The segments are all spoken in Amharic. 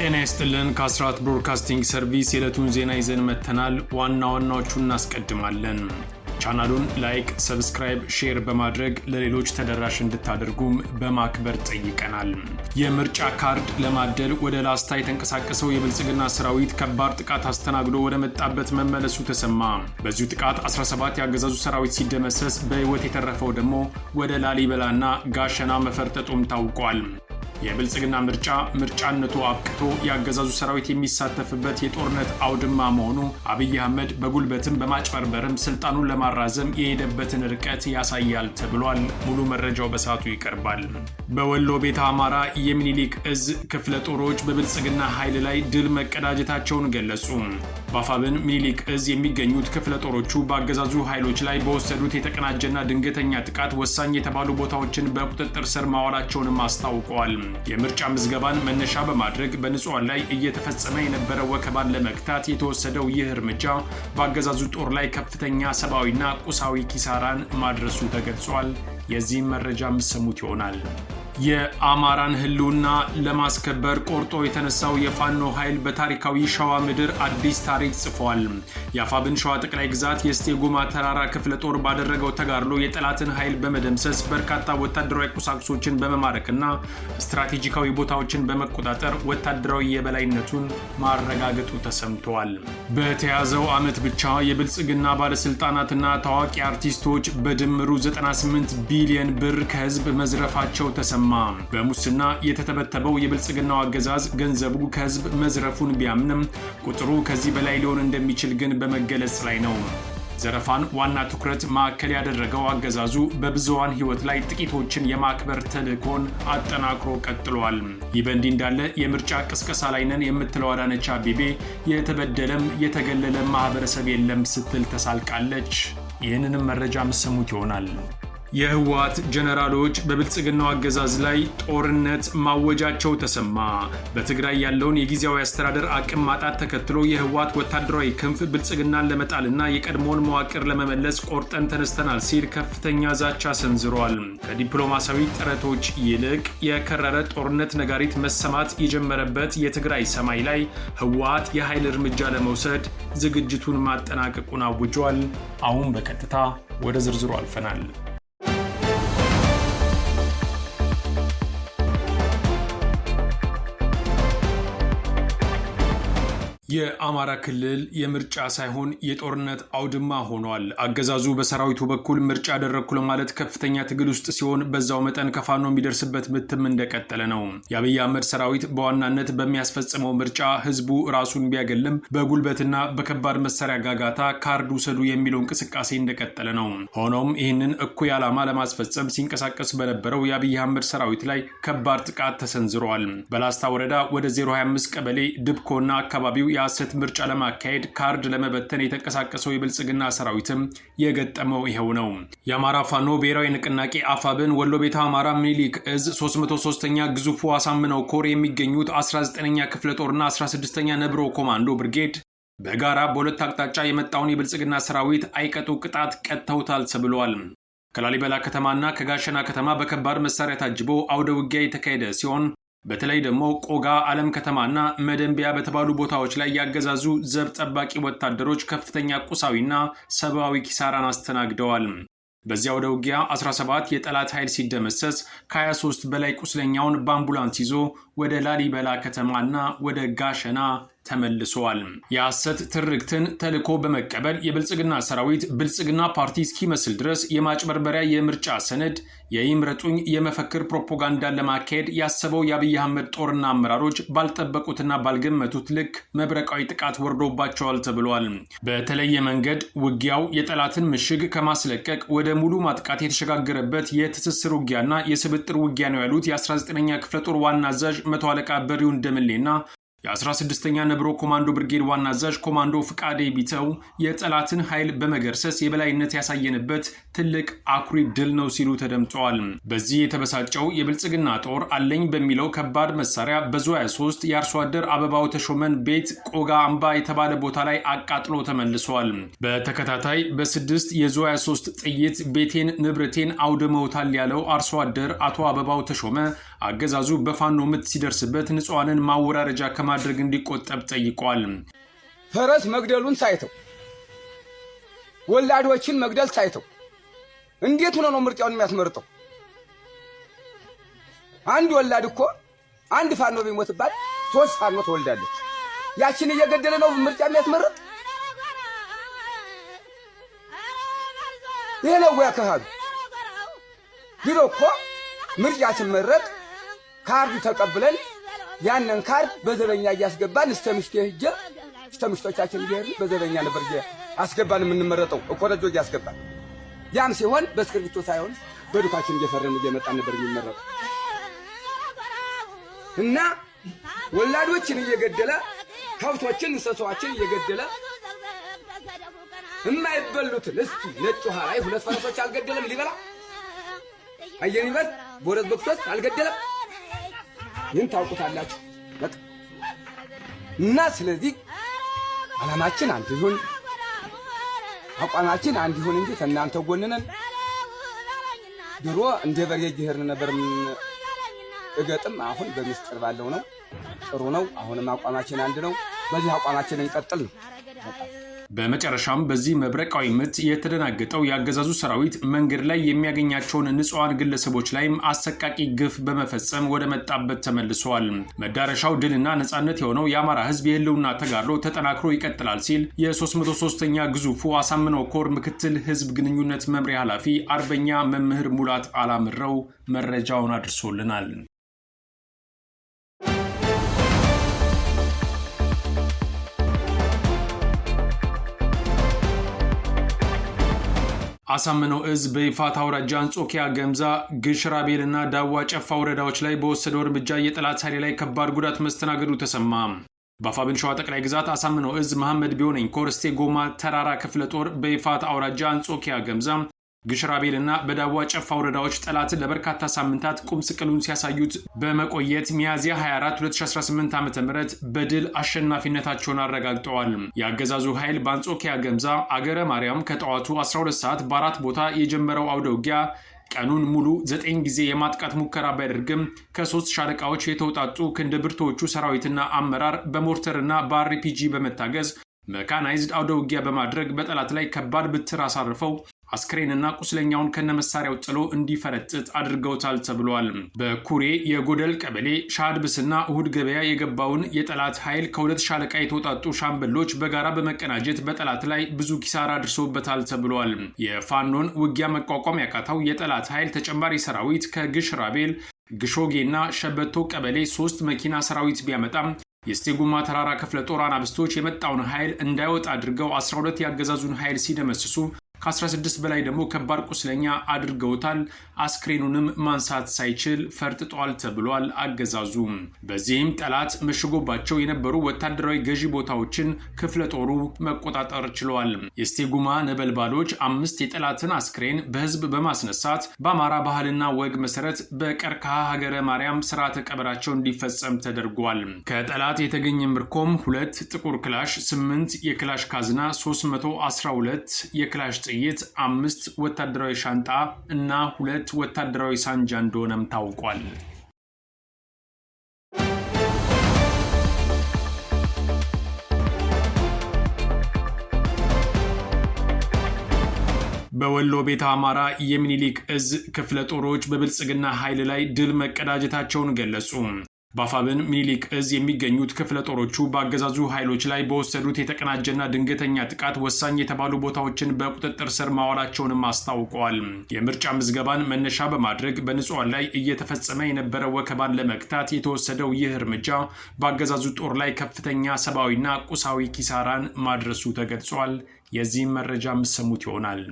ጤና ይስጥልን ከአስራት ብሮድካስቲንግ ሰርቪስ የዕለቱን ዜና ይዘን መጥተናል። ዋና ዋናዎቹን እናስቀድማለን። ቻናሉን ላይክ፣ ሰብስክራይብ፣ ሼር በማድረግ ለሌሎች ተደራሽ እንድታደርጉም በማክበር ጠይቀናል። የምርጫ ካርድ ለማደል ወደ ላስታ የተንቀሳቀሰው የብልጽግና ሰራዊት ከባድ ጥቃት አስተናግዶ ወደ መጣበት መመለሱ ተሰማ። በዚሁ ጥቃት 17 ያገዛዙ ሰራዊት ሲደመሰስ በህይወት የተረፈው ደግሞ ወደ ላሊበላና ጋሸና መፈርጠጡም ታውቋል። የብልጽግና ምርጫነቱ አብቅቶ ያገዛዙ ሰራዊት የሚሳተፍበት የጦርነት አውድማ መሆኑ አብይ አህመድ በጉልበትም በማጭበርበርም ስልጣኑን ለማራዘም የሄደበትን ርቀት ያሳያል ተብሏል። ሙሉ መረጃው በሰዓቱ ይቀርባል። በወሎ ቤተ አማራ የሚኒሊክ እዝ ክፍለ ጦሮች በብልጽግና ኃይል ላይ ድል መቀዳጀታቸውን ገለጹ። በአፋብን ሚኒሊክ እዝ የሚገኙት ክፍለ ጦሮቹ በአገዛዙ ኃይሎች ላይ በወሰዱት የተቀናጀና ድንገተኛ ጥቃት ወሳኝ የተባሉ ቦታዎችን በቁጥጥር ስር ማዋላቸውንም አስታውቀዋል። የምርጫ ምዝገባን መነሻ በማድረግ በንጹሃን ላይ እየተፈጸመ የነበረው ወከባን ለመክታት የተወሰደው ይህ እርምጃ በአገዛዙ ጦር ላይ ከፍተኛ ሰብአዊና ቁሳዊ ኪሳራን ማድረሱ ተገልጿል። የዚህም መረጃ የምትሰሙት ይሆናል። የአማራን ህልውና ለማስከበር ቆርጦ የተነሳው የፋኖ ኃይል በታሪካዊ ሸዋ ምድር አዲስ ታሪክ ጽፏል። የአፋብን ሸዋ ጠቅላይ ግዛት የእስቴ ጎማ ተራራ ክፍለ ጦር ባደረገው ተጋድሎ የጠላትን ኃይል በመደምሰስ በርካታ ወታደራዊ ቁሳቁሶችን በመማረክና ስትራቴጂካዊ ቦታዎችን በመቆጣጠር ወታደራዊ የበላይነቱን ማረጋገጡ ተሰምቷል። በተያዘው ዓመት ብቻ የብልጽግና ባለስልጣናትና ታዋቂ አርቲስቶች በድምሩ 98 ቢሊዮን ብር ከህዝብ መዝረፋቸው ተሰማ። በሙስና የተተበተበው የብልጽግናው አገዛዝ ገንዘቡ ከህዝብ መዝረፉን ቢያምንም ቁጥሩ ከዚህ በላይ ሊሆን እንደሚችል ግን በመገለጽ ላይ ነው። ዘረፋን ዋና ትኩረት ማዕከል ያደረገው አገዛዙ በብዙሃን ህይወት ላይ ጥቂቶችን የማክበር ተልዕኮን አጠናክሮ ቀጥሏል። ይህ በእንዲህ እንዳለ የምርጫ ቅስቀሳ ላይ ነን የምትለው አዳነች አቤቤ የተበደለም የተገለለ ማህበረሰብ የለም ስትል ተሳልቃለች። ይህንንም መረጃ የምትሰሙት ይሆናል። የህወሓት ጀነራሎች በብልጽግናው አገዛዝ ላይ ጦርነት ማወጃቸው ተሰማ። በትግራይ ያለውን የጊዜያዊ አስተዳደር አቅም ማጣት ተከትሎ የህወሓት ወታደራዊ ክንፍ ብልጽግናን ለመጣልና የቀድሞውን መዋቅር ለመመለስ ቆርጠን ተነስተናል ሲል ከፍተኛ ዛቻ ሰንዝሯል። ከዲፕሎማሲያዊ ጥረቶች ይልቅ የከረረ ጦርነት ነጋሪት መሰማት የጀመረበት የትግራይ ሰማይ ላይ ህወሓት የኃይል እርምጃ ለመውሰድ ዝግጅቱን ማጠናቀቁን አውጇል። አሁን በቀጥታ ወደ ዝርዝሩ አልፈናል። የአማራ ክልል የምርጫ ሳይሆን የጦርነት አውድማ ሆኗል። አገዛዙ በሰራዊቱ በኩል ምርጫ አደረግኩ ለማለት ከፍተኛ ትግል ውስጥ ሲሆን በዛው መጠን ከፋኖ የሚደርስበት ምትም እንደቀጠለ ነው። የአብይ አህመድ ሰራዊት በዋናነት በሚያስፈጽመው ምርጫ ህዝቡ ራሱን ቢያገልም በጉልበትና በከባድ መሳሪያ ጋጋታ ካርድ ውሰዱ የሚለው እንቅስቃሴ እንደቀጠለ ነው። ሆኖም ይህንን እኩይ ዓላማ ለማስፈጸም ሲንቀሳቀስ በነበረው የአብይ አህመድ ሰራዊት ላይ ከባድ ጥቃት ተሰንዝሯል። በላስታ ወረዳ ወደ 025 ቀበሌ ድብኮና አካባቢው የሐሰት ምርጫ ለማካሄድ ካርድ ለመበተን የተንቀሳቀሰው የብልጽግና ሰራዊትም የገጠመው ይኸው ነው። የአማራ ፋኖ ብሔራዊ ንቅናቄ አፋብን ወሎ ቤተ አማራ ሚኒሊክ እዝ 303ኛ ግዙፉ አሳምነው ኮር የሚገኙት 19ኛ ክፍለ ጦርና 16ኛ ነብሮ ኮማንዶ ብርጌድ በጋራ በሁለት አቅጣጫ የመጣውን የብልጽግና ሰራዊት አይቀጡ ቅጣት ቀጥተውታል ተብሏል። ከላሊበላ ከተማና ከጋሸና ከተማ በከባድ መሳሪያ ታጅቦ አውደ ውጊያ የተካሄደ ሲሆን በተለይ ደግሞ ቆጋ ዓለም ከተማና መደንቢያ በተባሉ ቦታዎች ላይ ያገዛዙ ዘብ ጠባቂ ወታደሮች ከፍተኛ ቁሳዊና ሰብአዊ ኪሳራን አስተናግደዋል። በዚያው ወደ ውጊያ 17 የጠላት ኃይል ሲደመሰስ ከ23 በላይ ቁስለኛውን በአምቡላንስ ይዞ ወደ ላሊበላ ከተማና ወደ ጋሸና ተመልሰዋል። የሐሰት ትርክትን ተልዕኮ በመቀበል የብልጽግና ሰራዊት ብልጽግና ፓርቲ እስኪመስል ድረስ የማጭበርበሪያ የምርጫ ሰነድ የይምረጡኝ የመፈክር ፕሮፓጋንዳን ለማካሄድ ያሰበው የአብይ አህመድ ጦርና አመራሮች ባልጠበቁትና ባልገመቱት ልክ መብረቃዊ ጥቃት ወርዶባቸዋል ተብሏል። በተለየ መንገድ ውጊያው የጠላትን ምሽግ ከማስለቀቅ ወደ ሙሉ ማጥቃት የተሸጋገረበት የትስስር ውጊያና የስብጥር ውጊያ ነው ያሉት የ19ኛ ክፍለ ጦር ዋና አዛዥ መቶ አለቃ በሪውን ደምሌና የ16ኛ ነብሮ ኮማንዶ ብርጌድ ዋና አዛዥ ኮማንዶ ፍቃዴ ቢተው የጠላትን ኃይል በመገርሰስ የበላይነት ያሳየንበት ትልቅ አኩሪ ድል ነው ሲሉ ተደምጠዋል። በዚህ የተበሳጨው የብልጽግና ጦር አለኝ በሚለው ከባድ መሳሪያ በዙ 23 የአርሶ አደር አበባው ተሾመን ቤት ቆጋ አምባ የተባለ ቦታ ላይ አቃጥሎ ተመልሷል። በተከታታይ በ6 የዙ 23 ጥይት ቤቴን ንብረቴን አውድመውታል ያለው አርሶ አደር አቶ አበባው ተሾመ አገዛዙ በፋኖ ምት ሲደርስበት ንጹሃንን ማወራረጃ ከማድረግ እንዲቆጠብ ጠይቋል። ፈረስ መግደሉን ሳይተው ወላዶችን መግደል ሳይተው እንዴት ሆኖ ነው ምርጫውን የሚያስመርጠው? አንድ ወላድ እኮ አንድ ፋኖ ቢሞትባት 3 ፋኖ ተወልዳለች። ያችን እየገደለ ነው ምርጫ የሚያስመርጥ? ይሄ ነው ያካሃዱ። ቢሮ እኮ ምርጫ ሲመረጥ ካርድ ተቀብለን ያንን ካርድ በዘበኛ እያስገባን እስተምሽቶቻችን እየሄድን በዘበኛ ነበር አስገባን የምንመረጠው እኮ ረጆ እያስገባን። ያም ሲሆን በእስክሪብቶ ሳይሆን በዱካችን እየፈረን እየመጣን ነበር የሚመረጠው። እና ወላዶችን እየገደለ ከብቶችን እንስሳዎችን እየገደለ የማይበሉትን እስቲ ነጭ ውሃ ላይ 2 ፈረሶች አልገደለም ሊበላ አየኒበት ቦረዝ በክቶስ አልገደለም። ይህን ታውቁታላችሁ። በቃ እና ስለዚህ ዓላማችን አንድ ይሁን፣ አቋማችን አንድ ይሁን እንጂ ተናንተ ጎንነን ድሮ እንደ በሬ እየሄድን ነበር እገጥም። አሁን በሚስጥር ባለው ነው። ጥሩ ነው። አሁንም አቋማችን አንድ ነው። በዚህ አቋማችን እንቀጥል ነው። በመጨረሻም በዚህ መብረቃዊ ምት የተደናገጠው ያገዛዙ ሰራዊት መንገድ ላይ የሚያገኛቸውን ንጹሃን ግለሰቦች ላይም አሰቃቂ ግፍ በመፈጸም ወደ መጣበት ተመልሷል። መዳረሻው ድልና ነጻነት የሆነው የአማራ ህዝብ የህልውና ተጋድሎ ተጠናክሮ ይቀጥላል ሲል የ303ኛ ግዙፉ አሳምነው ኮር ምክትል ህዝብ ግንኙነት መምሪያ ኃላፊ አርበኛ መምህር ሙላት አላምረው መረጃውን አድርሶልናል። አሳምነው እዝ በይፋት አውራጃ አንጾኪያ፣ ገምዛ፣ ግሽ ራቤልና ዳዋ ጨፋ ወረዳዎች ላይ በወሰደው እርምጃ የጠላት ኃይል ላይ ከባድ ጉዳት መስተናገዱ ተሰማ። በአፋብኃኝ ሸዋ ጠቅላይ ግዛት አሳምነው እዝ መሐመድ ቢሆነኝ ኮር እስቴ ጎማ ተራራ ክፍለ ጦር በይፋት አውራጃ አንጾኪያ፣ ገምዛ፣ ግሽ ራቤልና በዳዋ ጨፋ ወረዳዎች ጠላትን ለበርካታ ሳምንታት ቁም ስቅሉን ሲያሳዩት በመቆየት ሚያዝያ 24 2018 ዓ.ም በድል አሸናፊነታቸውን አረጋግጠዋል። የአገዛዙ ኃይል በአንጾኪያ ገምዛ አገረ ማርያም ከጠዋቱ 12 ሰዓት በ4 ቦታ የጀመረው አውደ ውጊያ ቀኑን ሙሉ 9 ጊዜ የማጥቃት ሙከራ ቢያደርግም ከ3 ሻለቃዎች የተውጣጡ ክንደ ብርቶቹ ሰራዊትና አመራር በሞርተርና በአርፒጂ በመታገዝ መካናይዝድ አውደ ውጊያ በማድረግ በጠላት ላይ ከባድ ብትር አሳርፈው አስክሬንና ቁስለኛውን ከነመሳሪያው ጥሎ እንዲፈረጥጥ አድርገውታል ተብሏል። በኩሬ የጎደል ቀበሌ ሻድብስና እሁድ ገበያ የገባውን የጠላት ኃይል ከ2 ሻለቃ የተውጣጡ ሻምበሎች በጋራ በመቀናጀት በጠላት ላይ ብዙ ኪሳራ አድርሶበታል ተብሏል። የፋኖን ውጊያ መቋቋም ያቃተው የጠላት ኃይል ተጨማሪ ሰራዊት ከግሽ ራቤል፣ ግሾጌና ሸበቶ ቀበሌ 3 መኪና ሰራዊት ቢያመጣም የስቴጉማ ተራራ ክፍለ ጦር አናብስቶች የመጣውን ኃይል እንዳይወጣ አድርገው 12 ያገዛዙን ኃይል ሲደመስሱ ከ16 በላይ ደግሞ ከባድ ቁስለኛ አድርገውታል። አስክሬኑንም ማንሳት ሳይችል ፈርጥጧል ተብሏል አገዛዙ። በዚህም ጠላት መሽጎባቸው የነበሩ ወታደራዊ ገዢ ቦታዎችን ክፍለ ጦሩ መቆጣጠር ችሏል። የስቴጉማ ነበልባሎች 5 የጠላትን አስክሬን በህዝብ በማስነሳት በአማራ ባህልና ወግ መሰረት በቀርከሃ ሀገረ ማርያም ስርዓተ ቀብራቸው እንዲፈጸም ተደርጓል። ከጠላት የተገኘ ምርኮም 2 ጥቁር ክላሽ፣ 8 የክላሽ ካዝና፣ 312 የክላሽ ጥይት፣ 5 ወታደራዊ ሻንጣ እና 2 ወታደራዊ ሳንጃ እንደሆነም ታውቋል። በወሎ ቤተ አማራ የሚኒሊክ እዝ ክፍለ ጦሮች በብልጽግና ኃይል ላይ ድል መቀዳጀታቸውን ገለጹ። በአፋብኃኝ ሚኒሊክ እዝ የሚገኙት ክፍለ ጦሮቹ በአገዛዙ ኃይሎች ላይ በወሰዱት የተቀናጀና ድንገተኛ ጥቃት ወሳኝ የተባሉ ቦታዎችን በቁጥጥር ስር ማዋላቸውንም አስታውቀዋል። የምርጫ ምዝገባን መነሻ በማድረግ በንጹሃን ላይ እየተፈጸመ የነበረ ወከባን ለመግታት የተወሰደው ይህ እርምጃ በአገዛዙ ጦር ላይ ከፍተኛ ሰብአዊና ቁሳዊ ኪሳራን ማድረሱ ተገልጿል። የዚህም መረጃ የምትሰሙት ይሆናል።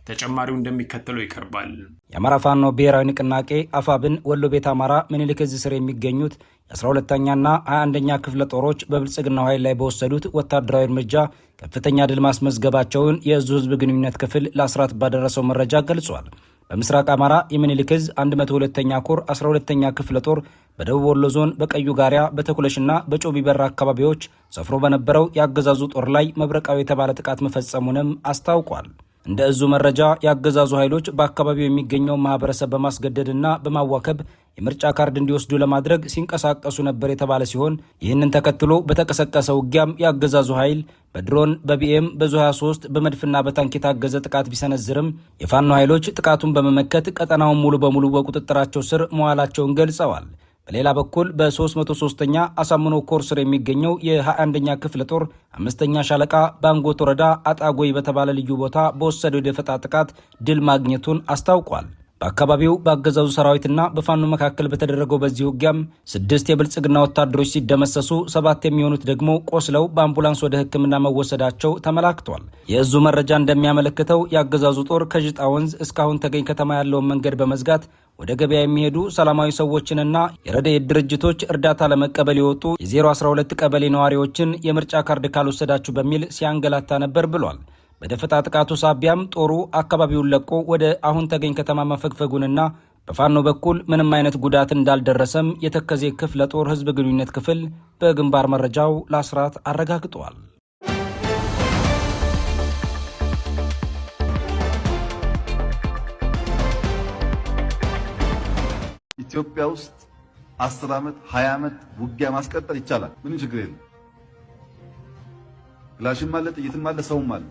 ተጨማሪው እንደሚከተለው ይቀርባል። የአማራ ፋኖ ብሔራዊ ንቅናቄ አፋብኃኝ ወሎ ቤተ አማራ ሚኒሊክ እዝ ስር የሚገኙት የ12ኛና 21ኛ ክፍለ ጦሮች በብልጽግናው ኃይል ላይ በወሰዱት ወታደራዊ እርምጃ ከፍተኛ ድል ማስመዝገባቸውን የእዙ ህዝብ ግንኙነት ክፍል ለአስራት ባደረሰው መረጃ ገልጿል። በምስራቅ አማራ የሚኒሊክ እዝ 102ኛ ኮር 12ኛ ክፍለ ጦር በደቡብ ወሎ ዞን በቀዩ ጋሪያ በተኩለሽና በጮቢ በራ አካባቢዎች ሰፍሮ በነበረው የአገዛዙ ጦር ላይ መብረቃዊ የተባለ ጥቃት መፈጸሙንም አስታውቋል። እንደ እዙ መረጃ የአገዛዙ ኃይሎች በአካባቢው የሚገኘው ማህበረሰብ በማስገደድና በማዋከብ የምርጫ ካርድ እንዲወስዱ ለማድረግ ሲንቀሳቀሱ ነበር የተባለ ሲሆን ይህንን ተከትሎ በተቀሰቀሰው ውጊያም ያገዛዙ ኃይል በድሮን በቢኤም በዙ 23 በመድፍና በታንክ የታገዘ ጥቃት ቢሰነዝርም የፋኖ ኃይሎች ጥቃቱን በመመከት ቀጠናውን ሙሉ በሙሉ በቁጥጥራቸው ስር መዋላቸውን ገልጸዋል። በሌላ በኩል በ303ኛ አሳምኖ ኮር ስር የሚገኘው የ21ኛ ክፍለ ጦር 5ኛ ሻለቃ በአንጎት ወረዳ አጣጎይ በተባለ ልዩ ቦታ በወሰደው የደፈጣ ጥቃት ድል ማግኘቱን አስታውቋል። በአካባቢው በአገዛዙ ሰራዊትና በፋኖ መካከል በተደረገው በዚህ ውጊያም 6 የብልጽግና ወታደሮች ሲደመሰሱ 7 የሚሆኑት ደግሞ ቆስለው በአምቡላንስ ወደ ሕክምና መወሰዳቸው ተመላክቷል። የእዙ መረጃ እንደሚያመለክተው የአገዛዙ ጦር ከጅጣ ወንዝ እስካሁን ተገኝ ከተማ ያለውን መንገድ በመዝጋት ወደ ገበያ የሚሄዱ ሰላማዊ ሰዎችንና የረድኤት ድርጅቶች እርዳታ ለመቀበል የወጡ የ012 ቀበሌ ነዋሪዎችን የምርጫ ካርድ ካልወሰዳችሁ በሚል ሲያንገላታ ነበር ብሏል። በደፈጣ ጥቃቱ ሳቢያም ጦሩ አካባቢውን ለቆ ወደ አሁን ተገኝ ከተማ መፈግፈጉንና በፋኖ በኩል ምንም አይነት ጉዳት እንዳልደረሰም የተከዜ ክፍለ ጦር ህዝብ ግንኙነት ክፍል በግንባር መረጃው ለአስራት አረጋግጧል። ኢትዮጵያ ውስጥ 10 ዓመት 20 ዓመት ውጊያ ማስቀጠል ይቻላል። ምንም ችግር የለም። ክላሽም አለ፣ ጥይትም አለ፣ ሰውም አለ።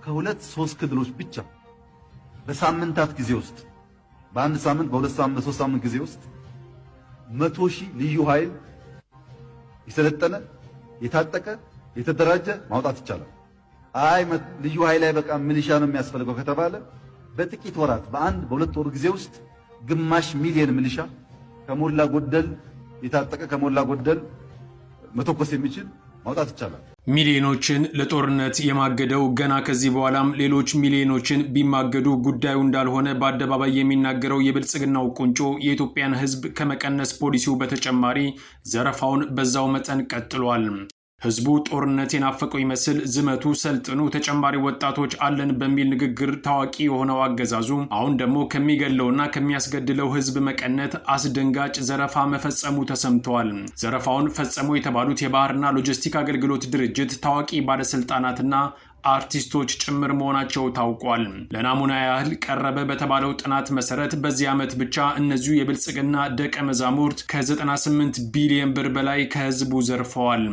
ከ2-3 ክልሎች ብቻ በሳምንታት ጊዜ ውስጥ በአንድ ሳምንት በ2 ሳምንት በ3 ሳምንት ጊዜ ውስጥ 100,000 ልዩ ኃይል የሰለጠነ የታጠቀ የተደራጀ ማውጣት ይቻላል። አይ ልዩ ኃይል ላይ በቃ ሚሊሻ ነው የሚያስፈልገው ከተባለ በጥቂት ወራት በአንድ በሁለት ወር ጊዜ ውስጥ ግማሽ ሚሊዮን ሚሊሻ ከሞላ ጎደል የታጠቀ ከሞላ ጎደል መተኮስ የሚችል ማውጣት ይቻላል። ሚሊዮኖችን ለጦርነት የማገደው ገና ከዚህ በኋላም ሌሎች ሚሊዮኖችን ቢማገዱ ጉዳዩ እንዳልሆነ በአደባባይ የሚናገረው የብልጽግናው ቁንጮ የኢትዮጵያን ሕዝብ ከመቀነስ ፖሊሲው በተጨማሪ ዘረፋውን በዛው መጠን ቀጥሏል። ህዝቡ ጦርነት የናፈቀው ይመስል ዝመቱ፣ ሰልጥኑ፣ ተጨማሪ ወጣቶች አለን በሚል ንግግር ታዋቂ የሆነው አገዛዙ አሁን ደግሞ ከሚገለውና ከሚያስገድለው ህዝብ መቀነት አስደንጋጭ ዘረፋ መፈጸሙ ተሰምተዋል። ዘረፋውን ፈጸሙ የተባሉት የባህርና ሎጂስቲክ አገልግሎት ድርጅት ታዋቂ ባለስልጣናትና አርቲስቶች ጭምር መሆናቸው ታውቋል። ለናሙና ያህል ቀረበ በተባለው ጥናት መሰረት በዚህ ዓመት ብቻ እነዚሁ የብልጽግና ደቀ መዛሙርት ከ98 ቢሊዮን ብር በላይ ከህዝቡ ዘርፈዋል።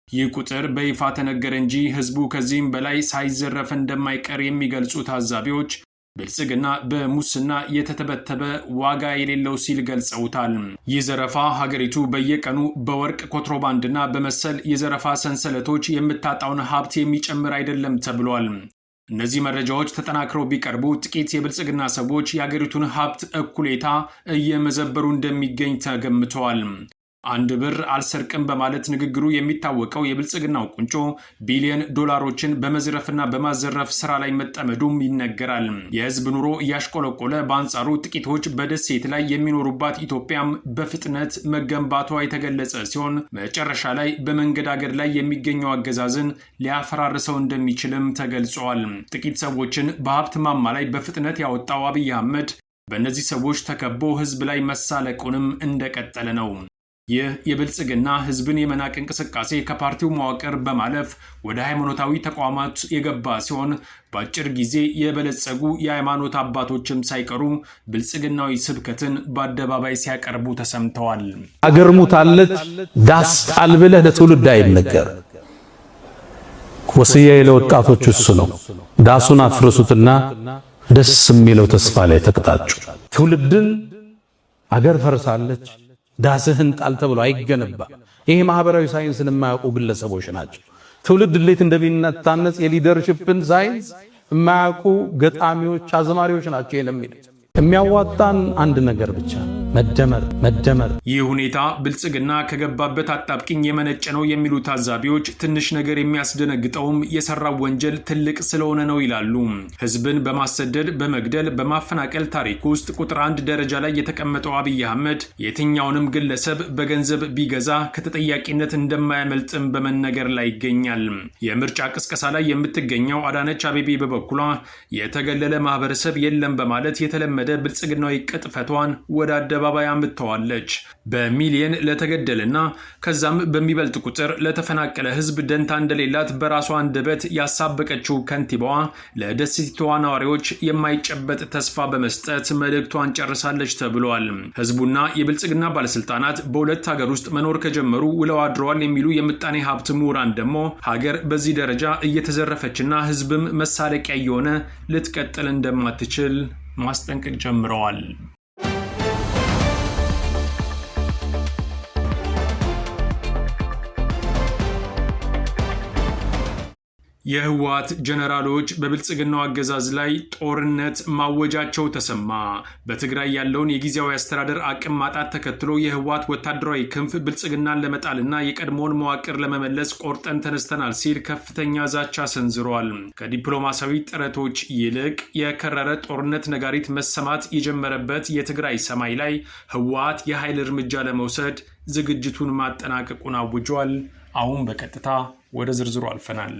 ይህ ቁጥር በይፋ ተነገረ እንጂ ህዝቡ ከዚህም በላይ ሳይዘረፍ እንደማይቀር የሚገልጹ ታዛቢዎች ብልጽግና በሙስና የተተበተበ ዋጋ የሌለው ሲል ገልጸውታል። ይህ ዘረፋ ሀገሪቱ በየቀኑ በወርቅ ኮንትሮባንድና በመሰል የዘረፋ ሰንሰለቶች የምታጣውን ሀብት የሚጨምር አይደለም ተብሏል። እነዚህ መረጃዎች ተጠናክረው ቢቀርቡ ጥቂት የብልጽግና ሰዎች የሀገሪቱን ሀብት እኩሌታ እየመዘበሩ እንደሚገኝ ተገምተዋል። 1 ብር አልሰርቅም በማለት ንግግሩ የሚታወቀው የብልጽግናው ቁንጮ ቢሊዮን ዶላሮችን በመዝረፍና በማዘረፍ ስራ ላይ መጠመዱም ይነገራል። የህዝብ ኑሮ እያሽቆለቆለ በአንጻሩ ጥቂቶች በደሴት ላይ የሚኖሩባት ኢትዮጵያም በፍጥነት መገንባቷ የተገለጸ ሲሆን መጨረሻ ላይ በመንገዳገድ ላይ የሚገኘው አገዛዝን ሊያፈራርሰው እንደሚችልም ተገልጿል። ጥቂት ሰዎችን በሀብት ማማ ላይ በፍጥነት ያወጣው አብይ አህመድ በእነዚህ ሰዎች ተከቦ ህዝብ ላይ መሳለቁንም እንደቀጠለ ነው። ይህ የብልጽግና ህዝብን የመናቅ እንቅስቃሴ ከፓርቲው መዋቅር በማለፍ ወደ ሃይማኖታዊ ተቋማት የገባ ሲሆን በአጭር ጊዜ የበለጸጉ የሃይማኖት አባቶችም ሳይቀሩ ብልጽግናዊ ስብከትን በአደባባይ ሲያቀርቡ ተሰምተዋል። አገር ሙታለች ዳስ ጣል ብለህ ለትውልድ አይነገር። ወስዬ ለወጣቶች እሱ ነው። ዳሱን አፍርሱትና ደስ የሚለው ተስፋ ላይ ተቀጣጩ። ትውልድን አገር ፈርሳለች ዳስህን ጣል ተብሎ አይገነባ። ይሄ ማህበራዊ ሳይንስን የማያውቁ ግለሰቦች ናቸው። ትውልድ እንዴት እንደሚነታነጽ የሊደርሺፕን ሳይንስ የማያውቁ ገጣሚዎች፣ አዝማሪዎች ናቸው። የሚሉት የሚያዋጣን አንድ ነገር ብቻ መደመር። ይህ ሁኔታ ብልጽግና ከገባበት አጣብቂኝ የመነጨ ነው የሚሉ ታዛቢዎች ትንሽ ነገር የሚያስደነግጠውም የሰራው ወንጀል ትልቅ ስለሆነ ነው ይላሉ። ህዝብን በማሰደድ በመግደል በማፈናቀል ታሪክ ውስጥ ቁጥር 1 ደረጃ ላይ የተቀመጠው አብይ አህመድ የትኛውንም ግለሰብ በገንዘብ ቢገዛ ከተጠያቂነት እንደማያመልጥም በመነገር ላይ ይገኛል። የምርጫ ቅስቀሳ ላይ የምትገኘው አዳነች አቤቤ በበኩሏ የተገለለ ማህበረሰብ የለም በማለት የተለመደ ብልጽግናዊ ቅጥፈቷን ወደ አደባባይ አምጥተዋለች። በሚሊየን ለተገደለና ከዛም በሚበልጥ ቁጥር ለተፈናቀለ ህዝብ ደንታ እንደሌላት በራሷ አንደበት ያሳበቀችው ከንቲባዋ ለደሴቲቷ ነዋሪዎች የማይጨበጥ ተስፋ በመስጠት መልእክቷን ጨርሳለች ተብሏል። ህዝቡና የብልጽግና ባለስልጣናት በሁለት ሀገር ውስጥ መኖር ከጀመሩ ውለው አድረዋል የሚሉ የምጣኔ ሀብት ምሁራን ደግሞ ሀገር በዚህ ደረጃ እየተዘረፈችና ህዝብም መሳለቂያ እየሆነ ልትቀጥል እንደማትችል ማስጠንቀቅ ጀምረዋል። የህወሓት ጀነራሎች በብልጽግናው አገዛዝ ላይ ጦርነት ማወጃቸው ተሰማ። በትግራይ ያለውን የጊዜያዊ አስተዳደር አቅም ማጣት ተከትሎ የህወሓት ወታደራዊ ክንፍ ብልጽግናን ለመጣልና የቀድሞውን መዋቅር ለመመለስ ቆርጠን ተነስተናል ሲል ከፍተኛ ዛቻ ሰንዝሯል። ከዲፕሎማሲያዊ ጥረቶች ይልቅ የከረረ ጦርነት ነጋሪት መሰማት የጀመረበት የትግራይ ሰማይ ላይ ህወሓት የኃይል እርምጃ ለመውሰድ ዝግጅቱን ማጠናቀቁን አውጇል። አሁን በቀጥታ ወደ ዝርዝሩ አልፈናል።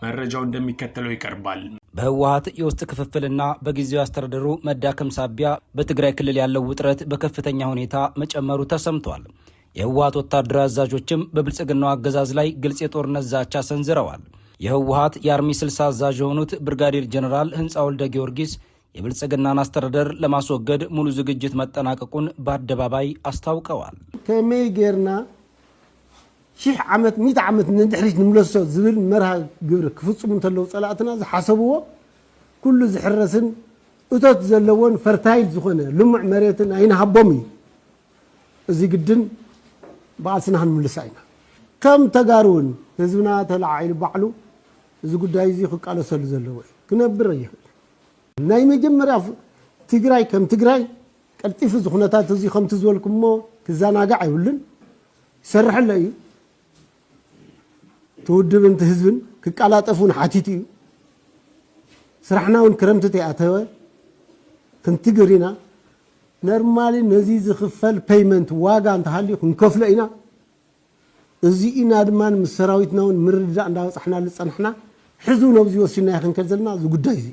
መረጃው እንደሚከተለው ይቀርባል። በህወሓት የውስጥ ክፍፍልና በጊዜያዊ አስተዳደሩ መዳከም ሳቢያ በትግራይ ክልል ያለው ውጥረት በከፍተኛ ሁኔታ መጨመሩ ተሰምቷል። የህወሓት ወታደራዊ አዛዦችም በብልጽግናው አገዛዝ ላይ ግልጽ የጦርነት ዛቻ ሰንዝረዋል። የህወሓት የአርሚ 60 አዛዥ የሆኑት ብርጋዴር ጀነራል ህንፃ ወልደ ጊዮርጊስ የብልጽግናን አስተዳደር ለማስወገድ ሙሉ ዝግጅት መጠናቀቁን በአደባባይ አስታውቀዋል። ከመይ ጌርና 100 ዓመት 100 ዓመት ንድሕሪት ንምለሶ ዝብል መርሃ ግብሪ ክፍጽሙ እንተለው ጸላእትና ዝሓሰብዎ ኩሉ ዝሕረስን እቶት ዘለዎን ፈርታይል ዝኾነ ልሙዕ መሬትን ኣይንሃቦም እዩ። እዚ ግድን በዓልስና ክንምልሳ ኢና። ከም ተጋሩን ህዝብና ተላዓይሉ ባዕሉ እዚ ጉዳይ እዚ ክቃለሰሉ ዘለዎ እዩ። ክነብር ይኽእል ናይ መጀመርያ ትግራይ ከም ትግራይ ቀልጢፉ ዝኹነታት እዚ ከምቲ ዝበልኩሞ ክዘናጋዕ አይብልን ይሰርሐለ እዩ። ትውድብ እንት ህዝብን ክቃላጠፉን ሓቲት እዩ። ስራሕናውን ክረምቲ ተኣተወ ክንትግሪና ኖርማሊ ነዚ ዝኽፈል ፔይመንት ዋጋ እንተሃልዩ ክንከፍሎ ኢና። እዚ ኢና ድማን ምስ ሰራዊትናውን ምርዳእ እንዳበፅሕና ዝፀንሕና ሕዙ ነብዚ ወሲና ይኽንከል ዘለና እዚ ጉዳይ እዚ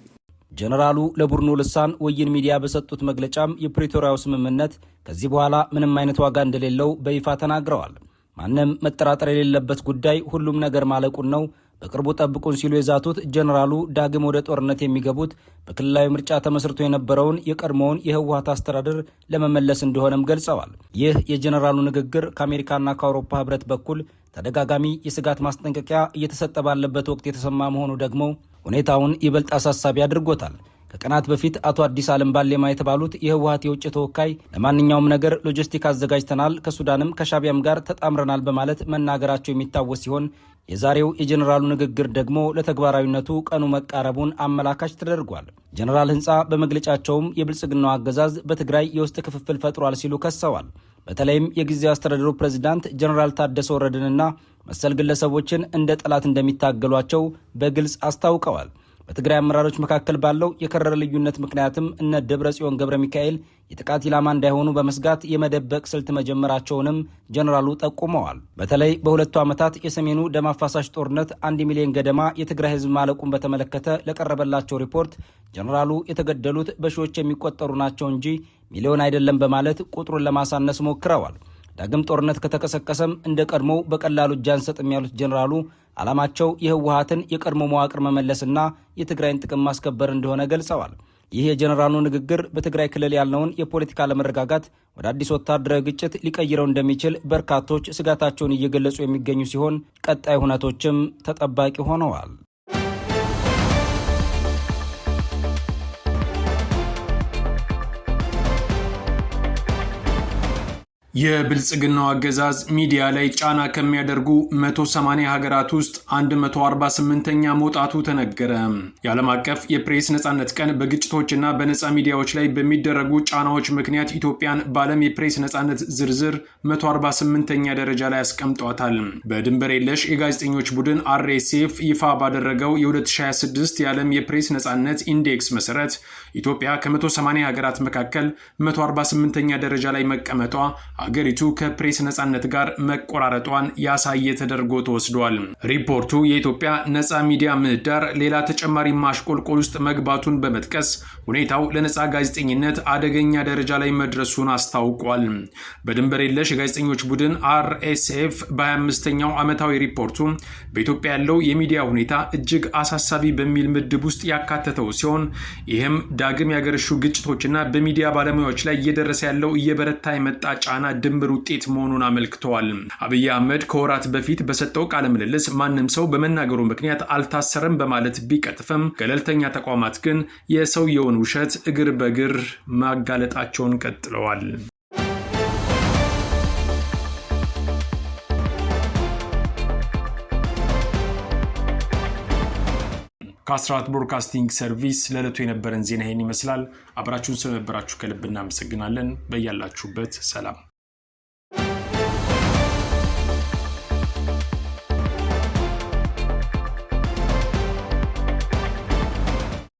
ጀነራሉ ለቡድኑ ልሳን ወይን ሚዲያ በሰጡት መግለጫም የፕሪቶሪያው ስምምነት ከዚህ በኋላ ምንም አይነት ዋጋ እንደሌለው በይፋ ተናግረዋል። ማንም መጠራጠር የሌለበት ጉዳይ ሁሉም ነገር ማለቁን ነው፣ በቅርቡ ጠብቁን ሲሉ የዛቱት ጀነራሉ ዳግም ወደ ጦርነት የሚገቡት በክልላዊ ምርጫ ተመስርቶ የነበረውን የቀድሞውን የህወሓት አስተዳደር ለመመለስ እንደሆነም ገልጸዋል። ይህ የጀነራሉ ንግግር ከአሜሪካና ከአውሮፓ ህብረት በኩል ተደጋጋሚ የስጋት ማስጠንቀቂያ እየተሰጠ ባለበት ወቅት የተሰማ መሆኑ ደግሞ ሁኔታውን ይበልጥ አሳሳቢ አድርጎታል። ከቀናት በፊት አቶ አዲስ ዓለም ባሌማ የተባሉት የህወሓት የውጭ ተወካይ ለማንኛውም ነገር ሎጂስቲክ አዘጋጅተናል፣ ከሱዳንም ከሻቢያም ጋር ተጣምረናል በማለት መናገራቸው የሚታወስ ሲሆን የዛሬው የጀነራሉ ንግግር ደግሞ ለተግባራዊነቱ ቀኑ መቃረቡን አመላካች ተደርጓል። ጀነራል ህንፃ በመግለጫቸውም የብልጽግናው አገዛዝ በትግራይ የውስጥ ክፍፍል ፈጥሯል ሲሉ ከሰዋል። በተለይም የጊዜያዊ አስተዳደሩ ፕሬዝዳንት ጀነራል ታደሰ ወረደንና መሰል ግለሰቦችን እንደ ጠላት እንደሚታገሏቸው በግልጽ አስታውቀዋል። በትግራይ አመራሮች መካከል ባለው የከረረ ልዩነት ምክንያትም እነ ደብረጽዮን ገብረ ሚካኤል የጥቃት ኢላማ እንዳይሆኑ በመስጋት የመደበቅ ስልት መጀመራቸውንም ጀነራሉ ጠቁመዋል። በተለይ በሁለቱ ዓመታት የሰሜኑ ደም አፋሳሽ ጦርነት 1 ሚሊዮን ገደማ የትግራይ ህዝብ ማለቁን በተመለከተ ለቀረበላቸው ሪፖርት ጀነራሉ የተገደሉት በሺዎች የሚቆጠሩ ናቸው እንጂ ሚሊዮን አይደለም በማለት ቁጥሩን ለማሳነስ ሞክረዋል። ዳግም ጦርነት ከተቀሰቀሰም እንደ ቀድሞው በቀላሉ እጅ አንሰጥም ያሉት ጀነራሉ ዓላማቸው የህወሓትን የቀድሞ መዋቅር መመለስና የትግራይን ጥቅም ማስከበር እንደሆነ ገልጸዋል። ይህ የጀነራሉ ንግግር በትግራይ ክልል ያለውን የፖለቲካ አለመረጋጋት ወደ አዲስ ወታደራዊ ግጭት ሊቀይረው እንደሚችል በርካቶች ስጋታቸውን እየገለጹ የሚገኙ ሲሆን ቀጣይ ሁነቶችም ተጠባቂ ሆነዋል። የብልጽግናው አገዛዝ ሚዲያ ላይ ጫና ከሚያደርጉ 180 ሀገራት ውስጥ 148ኛ መውጣቱ ተነገረ። የዓለም አቀፍ የፕሬስ ነጻነት ቀን በግጭቶችና በነጻ ሚዲያዎች ላይ በሚደረጉ ጫናዎች ምክንያት ኢትዮጵያን በዓለም የፕሬስ ነጻነት ዝርዝር 148ኛ ደረጃ ላይ አስቀምጧታል። በድንበር የለሽ የጋዜጠኞች ቡድን RSF ይፋ ባደረገው የ2026 የዓለም የፕሬስ ነጻነት ኢንዴክስ መሰረት ኢትዮጵያ ከ180 ሀገራት መካከል 148ኛ ደረጃ ላይ መቀመጧ አገሪቱ ከፕሬስ ነጻነት ጋር መቆራረጧን ያሳየ ተደርጎ ተወስዷል። ሪፖርቱ የኢትዮጵያ ነጻ ሚዲያ ምህዳር ሌላ ተጨማሪ ማሽቆልቆል ውስጥ መግባቱን በመጥቀስ ሁኔታው ለነጻ ጋዜጠኝነት አደገኛ ደረጃ ላይ መድረሱን አስታውቋል። በድንበር የለሽ የጋዜጠኞች ቡድን RSF በ25ኛው ዓመታዊ ሪፖርቱ በኢትዮጵያ ያለው የሚዲያ ሁኔታ እጅግ አሳሳቢ በሚል ምድብ ውስጥ ያካተተው ሲሆን ይህም ዳግም ያገረሹ ግጭቶችና በሚዲያ ባለሙያዎች ላይ እየደረሰ ያለው እየበረታ የመጣ ጫና ድምር ውጤት መሆኑን አመልክተዋል። አብይ አህመድ ከወራት በፊት በሰጠው ቃለ ምልልስ ማንም ሰው በመናገሩ ምክንያት አልታሰረም በማለት ቢቀጥፍም ገለልተኛ ተቋማት ግን የሰውየውን ውሸት እግር በእግር ማጋለጣቸውን ቀጥለዋል። ከአስራት ብሮድካስቲንግ ሰርቪስ ለዕለቱ የነበረን ዜና ይህን ይመስላል። አብራችሁን ስለነበራችሁ ከልብ እናመሰግናለን። በያላችሁበት ሰላም